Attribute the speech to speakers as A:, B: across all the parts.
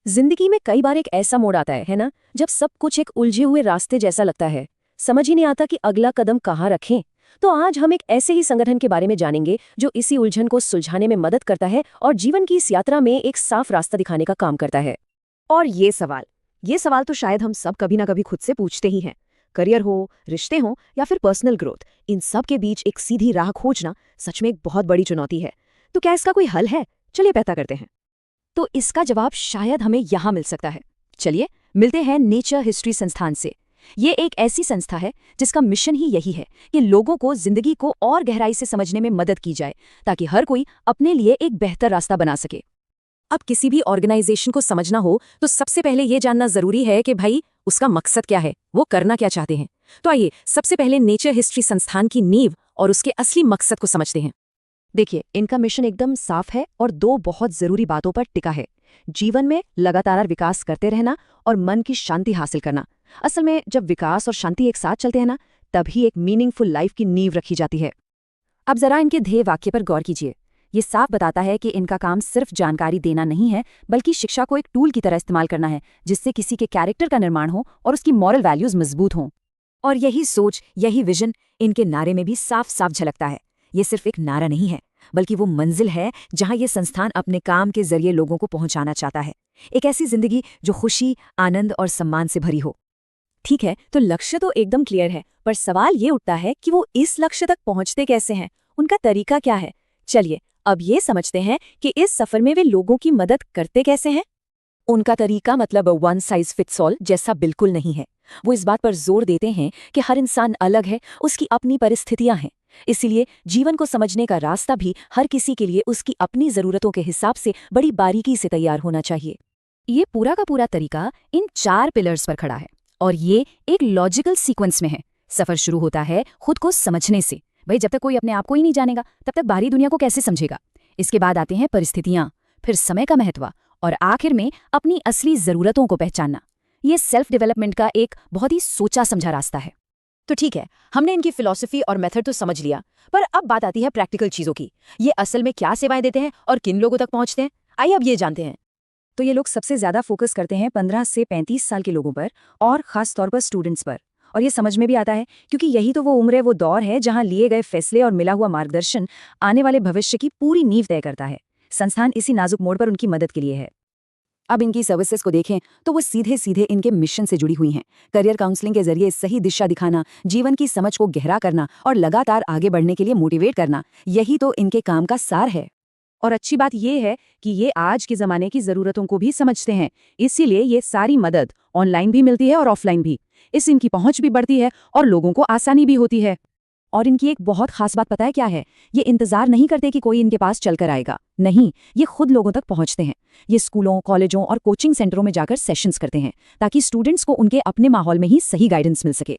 A: जिंदगी में कई बार एक ऐसा मोड़ आता है ना, जब सब कुछ एक उलझे हुए रास्ते जैसा लगता है। समझ ही नहीं आता कि अगला कदम कहाँ रखें। तो आज हम एक ऐसे ही संगठन के बारे में जानेंगे जो इसी उलझन को सुलझाने में मदद करता है और जीवन की इस यात्रा में एक साफ रास्ता दिखाने का काम करता है।
B: और ये सवाल तो शायद हम सब कभी ना कभी खुद से पूछते ही हैं। करियर हो, रिश्ते हो या फिर पर्सनल ग्रोथ, इन सब के बीच एक सीधी राह खोजना सच में एक बहुत बड़ी चुनौती है। तो क्या इसका कोई हल है? चलिए पता करते हैं। तो इसका जवाब शायद हमें यहाँ मिल सकता है। चलिए मिलते हैं नेचर हिस्ट्री संस्थान से। ये एक ऐसी संस्था है जिसका मिशन ही यही है कि लोगों को जिंदगी को और गहराई से समझने में मदद की जाए, ताकि हर कोई अपने लिए एक बेहतर रास्ता बना सके।
A: अब किसी भी ऑर्गेनाइजेशन को समझना हो तो सबसे पहले ये जानना जरूरी है कि भाई उसका मकसद क्या है, वो करना क्या चाहते हैं। तो आइए सबसे पहले नेचर हिस्ट्री संस्थान की नींव और उसके असली मकसद को समझते हैं।
B: देखिए, इनका मिशन एकदम साफ है और दो बहुत जरूरी बातों पर टिका है। जीवन में लगातार विकास करते रहना और मन की शांति हासिल करना। असल में जब विकास और शांति एक साथ चलते हैं ना, तभी एक मीनिंगफुल लाइफ की नींव रखी जाती है।
A: अब जरा इनके ध्येय वाक्य पर गौर कीजिए। ये साफ बताता है कि इनका काम सिर्फ जानकारी देना नहीं है, बल्कि शिक्षा को एक टूल की तरह इस्तेमाल करना है, जिससे किसी के कैरेक्टर का निर्माण हो और उसकी मॉरल वैल्यूज मजबूत हों। और यही सोच, यही विजन इनके नारे में भी साफ साफ झलकता है। ये सिर्फ एक नारा नहीं है, बल्कि वो मंजिल है जहां ये संस्थान अपने काम के जरिए लोगों को पहुंचाना चाहता है। एक ऐसी जिंदगी जो खुशी, आनंद और सम्मान से भरी हो। ठीक है, तो लक्ष्य तो एकदम क्लियर है, पर सवाल ये उठता है कि वो इस लक्ष्य तक पहुंचते कैसे हैं, उनका तरीका क्या है। चलिए अब ये समझते हैं कि इस सफर में वे लोगों की मदद करते कैसे हैं। उनका तरीका मतलब वन साइज फिट्स ऑल जैसा बिल्कुल नहीं है। वो इस बात पर जोर देते हैं कि हर इंसान अलग है, उसकी अपनी परिस्थितियां हैं। इसीलिए जीवन को समझने का रास्ता भी हर किसी के लिए उसकी अपनी जरूरतों के हिसाब से बड़ी बारीकी से तैयार होना चाहिए। ये पूरा का पूरा तरीका इन 4 पिलर्स पर खड़ा है और ये एक लॉजिकल सीक्वेंस में है। सफर शुरू होता है खुद को समझने से। भाई जब तक कोई अपने आप को ही नहीं जानेगा, तब तक बाहरी दुनिया को कैसे समझेगा। इसके बाद आते हैं परिस्थितियां, फिर समय का महत्व और आखिर में अपनी असली जरूरतों को पहचानना। ये सेल्फ डेवलपमेंट का एक बहुत ही सोचा समझा रास्ता है। तो ठीक है, हमने इनकी फिलॉसफी और मेथड तो समझ लिया, पर अब बात आती है प्रैक्टिकल चीजों की। ये असल में क्या सेवाएं देते हैं और किन लोगों तक पहुंचते हैं, आइए अब ये जानते हैं। तो ये लोग सबसे ज्यादा फोकस करते हैं 15 से 35 साल के लोगों पर और खास तौर पर स्टूडेंट्स पर। और ये समझ में भी आता है, क्योंकि यही तो वो उम्र है, वो दौर है जहां लिए गए फैसले और मिला हुआ मार्गदर्शन आने वाले भविष्य की पूरी नींव तय करता है। संस्थान इसी नाजुक मोड़ पर उनकी मदद के लिए है। अब इनकी सर्विसेज को देखें तो वो सीधे सीधे इनके मिशन से जुड़ी हुई हैं। करियर काउंसलिंग के जरिए सही दिशा दिखाना, जीवन की समझ को गहरा करना और लगातार आगे बढ़ने के लिए मोटिवेट करना, यही तो इनके काम का सार है। और अच्छी बात ये है कि ये आज के ज़माने की ज़रूरतों को भी समझते हैं, इसीलिए ये सारी मदद ऑनलाइन भी मिलती है और ऑफलाइन भी। इससे इनकी पहुंच भी बढ़ती है और लोगों को आसानी भी होती है। और इनकी एक बहुत खास बात पता है क्या है? ये इंतजार नहीं करते कि कोई इनके पास चलकर आएगा। नहीं, ये खुद लोगों तक पहुंचते हैं। ये स्कूलों, कॉलेजों और कोचिंग सेंटरों में जाकर सेशंस करते हैं, ताकि स्टूडेंट्स को उनके अपने माहौल में ही सही गाइडेंस मिल सके।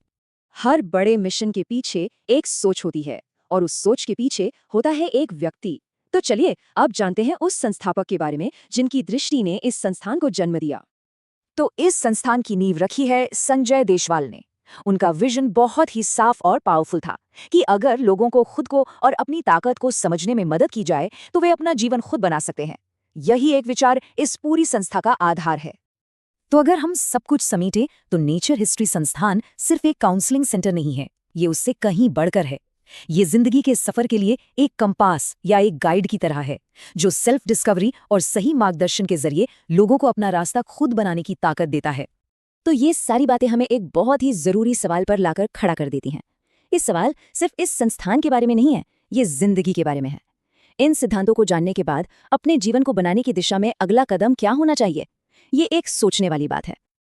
A: हर बड़े मिशन के पीछे एक सोच होती है और उस सोच के पीछे होता है एक व्यक्ति। तो चलिए अब जानते हैं उस संस्थापक के बारे में जिनकी दृष्टि ने इस संस्थान को जन्म दिया। तो इस संस्थान की नींव रखी है संजय देशवाल ने। उनका विजन बहुत ही साफ और पावरफुल था कि अगर लोगों को खुद को और अपनी ताकत को समझने में मदद की जाए तो वे अपना जीवन खुद बना सकते हैं। यही एक विचार इस पूरी संस्था का आधार है। तो अगर हम सब कुछ समेटें तो नेचर हिस्ट्री संस्थान सिर्फ एक काउंसलिंग सेंटर नहीं है, ये उससे कहीं बढ़कर है। ये जिंदगी के सफर के लिए एक कंपास या एक गाइड की तरह है, जो सेल्फ डिस्कवरी और सही मार्गदर्शन के जरिए लोगों को अपना रास्ता खुद बनाने की ताकत देता है। तो ये सारी बातें हमें एक बहुत ही जरूरी सवाल पर लाकर खड़ा कर देती हैं। ये सवाल सिर्फ इस संस्थान के बारे में नहीं है, ये जिंदगी के बारे में है। इन सिद्धांतों को जानने के बाद अपने जीवन को बनाने की दिशा में अगला कदम क्या होना चाहिए, ये एक सोचने वाली बात है।